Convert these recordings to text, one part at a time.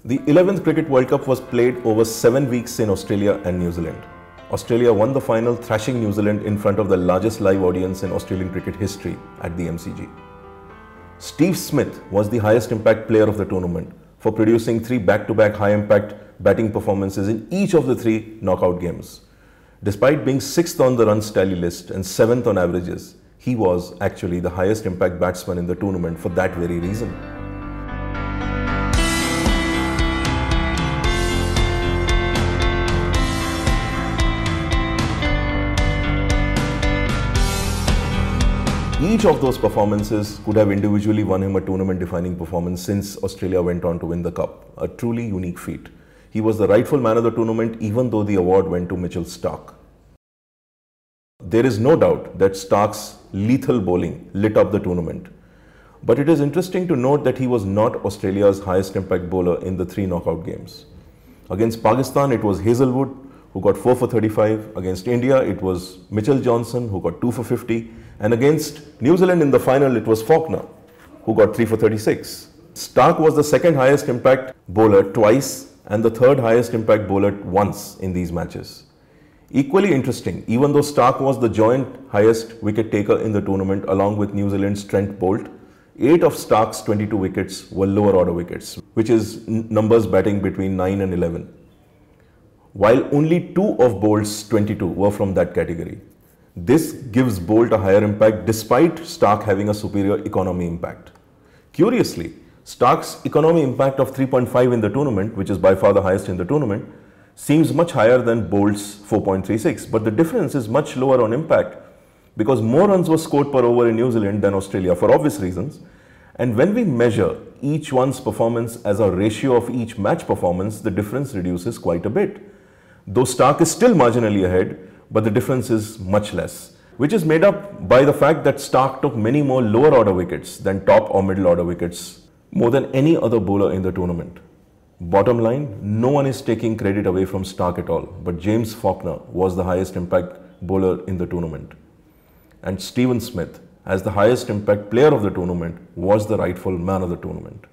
The 11th Cricket World Cup was played over 7 weeks in Australia and New Zealand. Australia won the final, thrashing New Zealand in front of the largest live audience in Australian cricket history at the MCG. Steve Smith was the highest impact player of the tournament for producing 3 back-to-back high-impact batting performances in each of the 3 knockout games. Despite being 6th on the runs tally list and 7th on averages, he was actually the highest impact batsman in the tournament for that very reason. Each of those performances could have individually won him a tournament-defining performance since Australia went on to win the cup, a truly unique feat. He was the rightful man of the tournament even though the award went to Mitchell Starc. There is no doubt that Starc's lethal bowling lit up the tournament. But it is interesting to note that he was not Australia's highest impact bowler in the 3 knockout games. Against Pakistan, it was Hazlewood, who got 4 for 35. Against India, it was Mitchell Johnson, who got 2 for 50. And against New Zealand in the final, it was Faulkner, who got 3 for 36. Starc was the 2nd highest impact bowler twice and the 3rd highest impact bowler once in these matches. Equally interesting, even though Starc was the joint highest wicket taker in the tournament along with New Zealand's Trent Boult, 8 of Starc's 22 wickets were lower order wickets, which is numbers batting between 9 and 11. While only 2 of Boult's 22 were from that category. This gives Boult a higher impact despite Starc having a superior economy impact. Curiously, Starc's economy impact of 3.5 in the tournament, which is by far the highest in the tournament, seems much higher than Boult's 4.36, but the difference is much lower on impact because more runs were scored per over in New Zealand than Australia for obvious reasons. And when we measure each one's performance as a ratio of each match performance, the difference reduces quite a bit. Though Starc is still marginally ahead, but the difference is much less, which is made up by the fact that Starc took many more lower order wickets than top or middle order wickets, more than any other bowler in the tournament. Bottom line, no one is taking credit away from Starc at all, but James Faulkner was the highest impact bowler in the tournament. And Steven Smith, as the highest impact player of the tournament, was the rightful man of the tournament.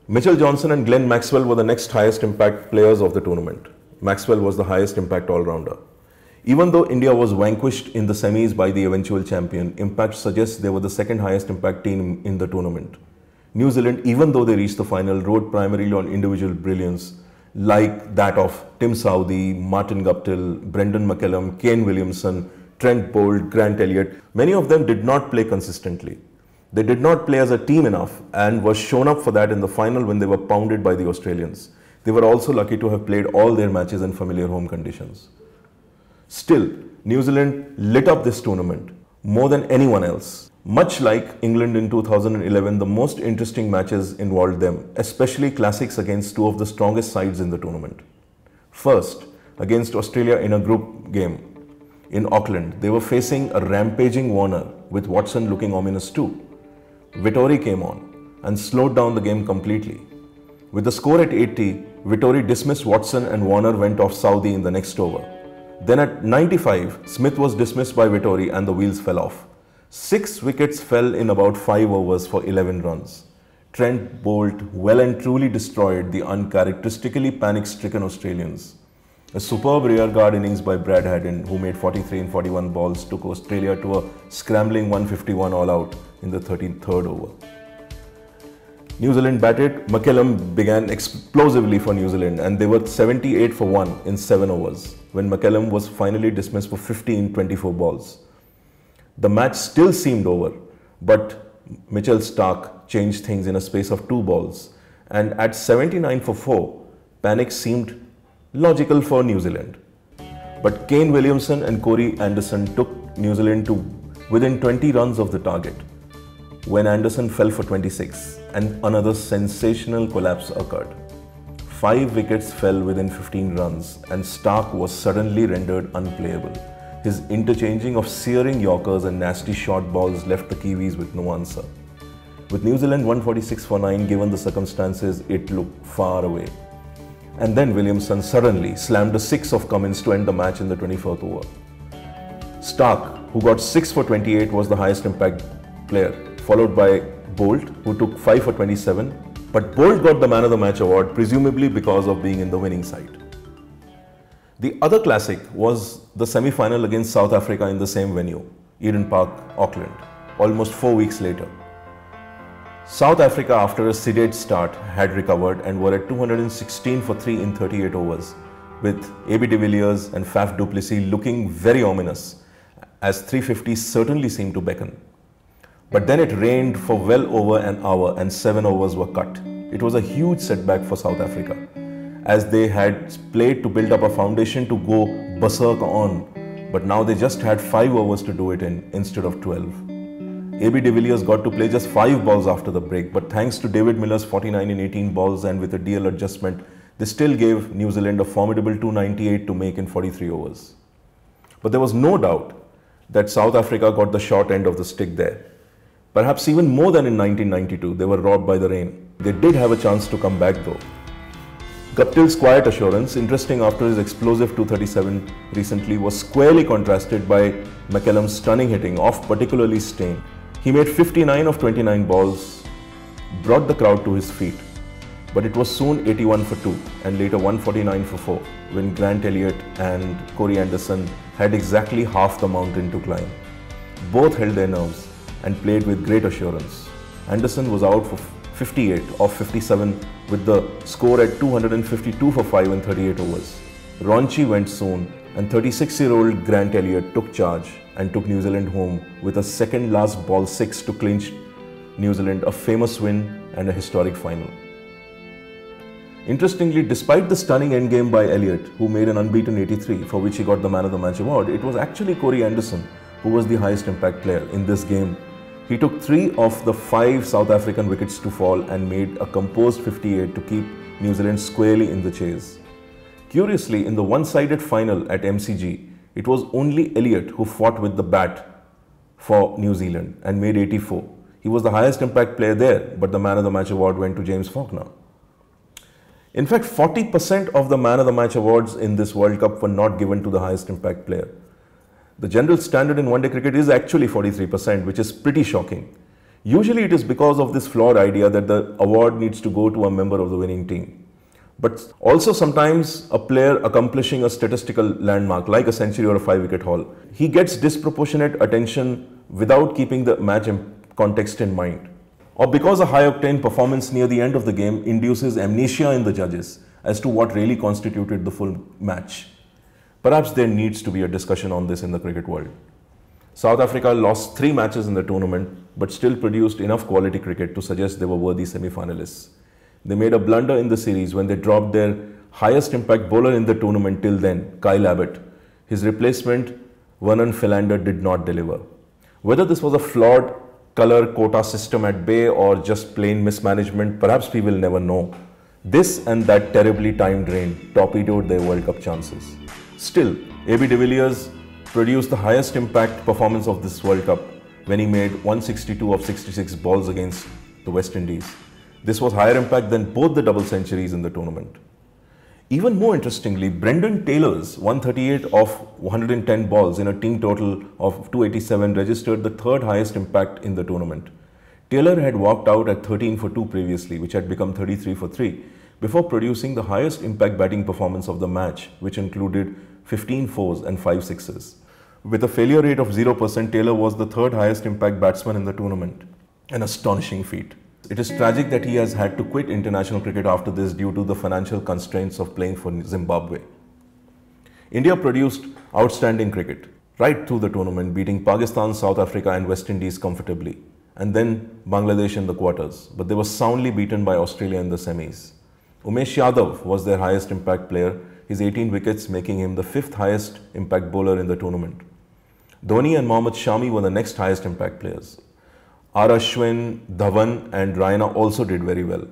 Mitchell Johnson and Glenn Maxwell were the next highest impact players of the tournament. Maxwell was the highest impact all-rounder. Even though India was vanquished in the semis by the eventual champion, impact suggests they were the 2nd highest impact team in the tournament. New Zealand, even though they reached the final, rode primarily on individual brilliance like that of Tim Southee, Martin Guptill, Brendan McCullum, Kane Williamson, Trent Boult, Grant Elliott. Many of them did not play consistently. They did not play as a team enough and were shown up for that in the final when they were pounded by the Australians. They were also lucky to have played all their matches in familiar home conditions. Still, New Zealand lit up this tournament more than anyone else. Much like England in 2011, the most interesting matches involved them, especially classics against 2 of the strongest sides in the tournament. First, against Australia in a group game in Auckland, they were facing a rampaging Warner with Watson looking ominous too. Vettori came on and slowed down the game completely. With the score at 80, Vettori dismissed Watson and Warner went off Southee in the next over. Then at 95, Smith was dismissed by Vettori and the wheels fell off. 6 wickets fell in about 5 overs for 11 runs. Trent Boult well and truly destroyed the uncharacteristically panic-stricken Australians. A superb rearguard innings by Brad Haddin, who made 43 in 41 balls, took Australia to a scrambling 151 all-out in the 33rd over. New Zealand batted. McCullum began explosively for New Zealand and they were 78 for 1 in 7 overs when McCullum was finally dismissed for 50 in 24 balls. The match still seemed over, but Mitchell Starc changed things in a space of 2 balls and at 79 for 4, panic seemed logical for New Zealand. But Kane Williamson and Corey Anderson took New Zealand to within 20 runs of the target when Anderson fell for 26 and another sensational collapse occurred. 5 wickets fell within 15 runs and Starc was suddenly rendered unplayable. His interchanging of searing Yorkers and nasty short balls left the Kiwis with no answer. With New Zealand 146 for 9, given the circumstances, it looked far away. And then Williamson suddenly slammed a 6 of Cummins to end the match in the 24th over. Starc, who got 6 for 28, was the highest impact player, followed by Boult, who took 5 for 27, But Bolt got the Man of the Match award, presumably because of being in the winning side. The other classic was the semi-final against South Africa in the same venue, Eden Park, Auckland, almost 4 weeks later. South Africa, after a sedate start, had recovered and were at 216 for 3 in 38 overs, with AB de Villiers and Faf du Plessis looking very ominous, as 350 certainly seemed to beckon. But then it rained for well over an hour and 7 overs were cut. It was a huge setback for South Africa, as they had played to build up a foundation to go berserk on, but now they just had 5 overs to do it in instead of 12. AB de Villiers got to play just 5 balls after the break, but thanks to David Miller's 49 in 18 balls and with a DL adjustment, they still gave New Zealand a formidable 298 to make in 43 overs. But there was no doubt that South Africa got the short end of the stick there. Perhaps even more than in 1992, they were robbed by the rain. They did have a chance to come back though. Guptill's quiet assurance, interesting after his explosive 237 recently, was squarely contrasted by McCallum's stunning hitting off particularly Steyn. He made 59 of 29 balls, brought the crowd to his feet, but it was soon 81 for 2 and later 149 for 4 when Grant Elliott and Corey Anderson had exactly half the mountain to climb. Both held their nerves and played with great assurance. Anderson was out for 58 of 57 with the score at 252 for 5 in 38 overs. Raunchy went soon and 36-year-old Grant Elliott took charge and took New Zealand home with a second last ball 6 to clinch New Zealand a famous win and a historic final. Interestingly, despite the stunning endgame by Elliott, who made an unbeaten 83 for which he got the Man of the Match award, it was actually Corey Anderson who was the highest impact player in this game. He took 3 of the 5 South African wickets to fall and made a composed 58 to keep New Zealand squarely in the chase. Curiously, in the one-sided final at MCG, it was only Elliott who fought with the bat for New Zealand and made 84. He was the highest impact player there, but the Man of the Match award went to James Faulkner. In fact, 40% of the Man of the Match awards in this World Cup were not given to the highest impact player. The general standard in one-day cricket is actually 43%, which is pretty shocking. Usually it is because of this flawed idea that the award needs to go to a member of the winning team. But also sometimes a player accomplishing a statistical landmark like a century or a 5-wicket haul, he gets disproportionate attention without keeping the match context in mind. Or because a high-octane performance near the end of the game induces amnesia in the judges as to what really constituted the full match. Perhaps there needs to be a discussion on this in the cricket world. South Africa lost 3 matches in the tournament but still produced enough quality cricket to suggest they were worthy semi-finalists. They made a blunder in the series when they dropped their highest impact bowler in the tournament till then, Kyle Abbott. His replacement, Vernon Philander, did not deliver. Whether this was a flawed colour quota system at bay or just plain mismanagement, perhaps we will never know. This and that terribly timed rain torpedoed their World Cup chances. Still, AB de Villiers produced the highest impact performance of this World Cup when he made 162 of 66 balls against the West Indies. This was higher impact than both the double centuries in the tournament. Even more interestingly, Brendan Taylor's 138 of 110 balls in a team total of 287 registered the 3rd highest impact in the tournament. Taylor had walked out at 13 for 2 previously, which had become 33 for 3, before producing the highest impact batting performance of the match, which included 15 fours and 5 sixes. With a failure rate of 0%, Taylor was the 3rd highest impact batsman in the tournament. An astonishing feat. It is tragic that he has had to quit international cricket after this due to the financial constraints of playing for Zimbabwe. India produced outstanding cricket right through the tournament, beating Pakistan, South Africa and West Indies comfortably, and then Bangladesh in the quarters, but they were soundly beaten by Australia in the semis. Umesh Yadav was their highest impact player, his 18 wickets making him the 5th highest impact bowler in the tournament. Dhoni and Mohammad Shami were the next highest impact players. R. Ashwin, Dhawan and Raina also did very well.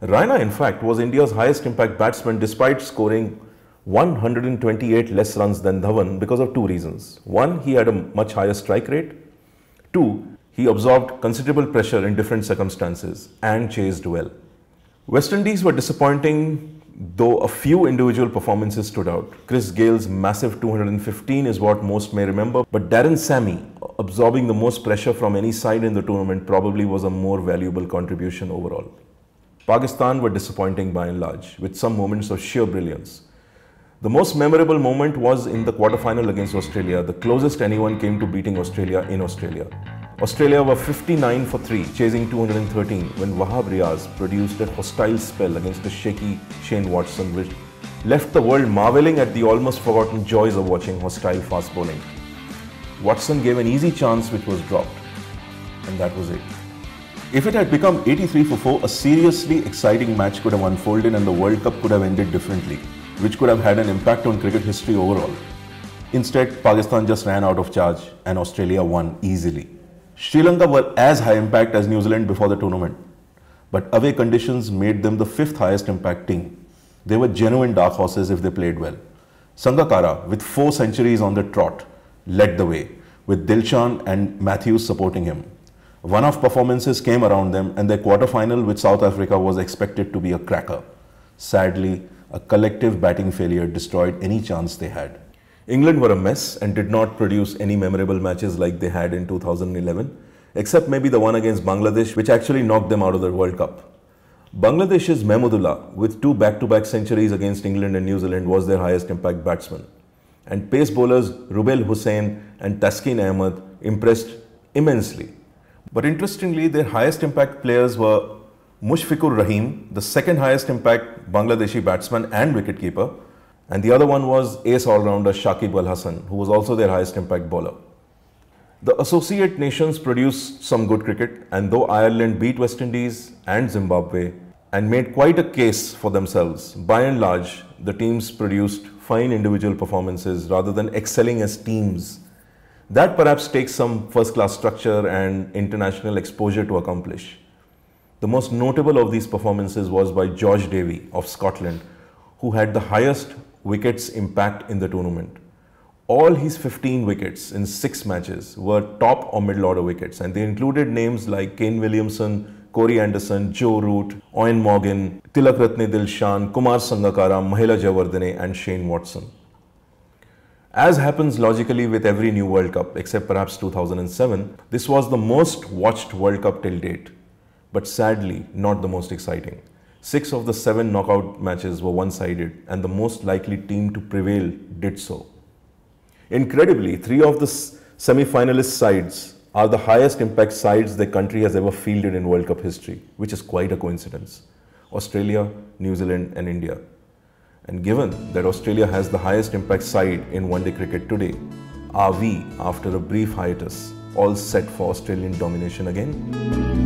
Raina, in fact, was India's highest impact batsman despite scoring 128 less runs than Dhawan because of 2 reasons. 1, he had a much higher strike rate. 2, he absorbed considerable pressure in different circumstances and chased well. West Indies were disappointing, though a few individual performances stood out. Chris Gale's massive 215 is what most may remember, but Darren Sammy, absorbing the most pressure from any side in the tournament, probably was a more valuable contribution overall. Pakistan were disappointing by and large, with some moments of sheer brilliance. The most memorable moment was in the quarterfinal against Australia, the closest anyone came to beating Australia in Australia. Australia were 59 for 3, chasing 213 when Wahab Riaz produced a hostile spell against the shaky Shane Watson, which left the world marvelling at the almost forgotten joys of watching hostile fast bowling. Watson gave an easy chance which was dropped, and that was it. If it had become 83 for 4, a seriously exciting match could have unfolded and the World Cup could have ended differently, which could have had an impact on cricket history overall. Instead, Pakistan just ran out of charge and Australia won easily. Sri Lanka were as high impact as New Zealand before the tournament, but away conditions made them the 5th highest impact team. They were genuine dark horses if they played well. Sangakkara, with 4 centuries on the trot, led the way, with Dilshan and Matthews supporting him. One-off performances came around them and their quarter-final with South Africa was expected to be a cracker. Sadly, a collective batting failure destroyed any chance they had. England were a mess and did not produce any memorable matches like they had in 2011, except maybe the one against Bangladesh, which actually knocked them out of the World Cup. Bangladesh's Mahmudullah, with 2 back-to-back centuries against England and New Zealand, was their highest impact batsman. And pace bowlers Rubel Hussain and Taskin Ahmed impressed immensely. But interestingly, their highest impact players were Mushfiqur Rahim, the 2nd highest impact Bangladeshi batsman and wicketkeeper, and the other one was ace all-rounder Shakib Al Hasan, who was also their highest impact bowler. The associate nations produced some good cricket, and though Ireland beat West Indies and Zimbabwe and made quite a case for themselves, by and large, the teams produced fine individual performances rather than excelling as teams. That perhaps takes some first-class structure and international exposure to accomplish. The most notable of these performances was by George Davey of Scotland, who had the highest wickets impact in the tournament. All his 15 wickets in 6 matches were top or middle order wickets, and they included names like Kane Williamson, Corey Anderson, Joe Root, Eoin Morgan, Tilakratne Dilshan, Kumar Sangakkara, Mahela Jayawardene and Shane Watson. As happens logically with every new World Cup, except perhaps 2007, this was the most watched World Cup till date, but sadly not the most exciting. 6 of the 7 knockout matches were one-sided and the most likely team to prevail did so. Incredibly, 3 of the semi-finalist sides are the highest impact sides the country has ever fielded in World Cup history, which is quite a coincidence. Australia, New Zealand and India. And given that Australia has the highest impact side in one-day cricket today, are we, after a brief hiatus, all set for Australian domination again?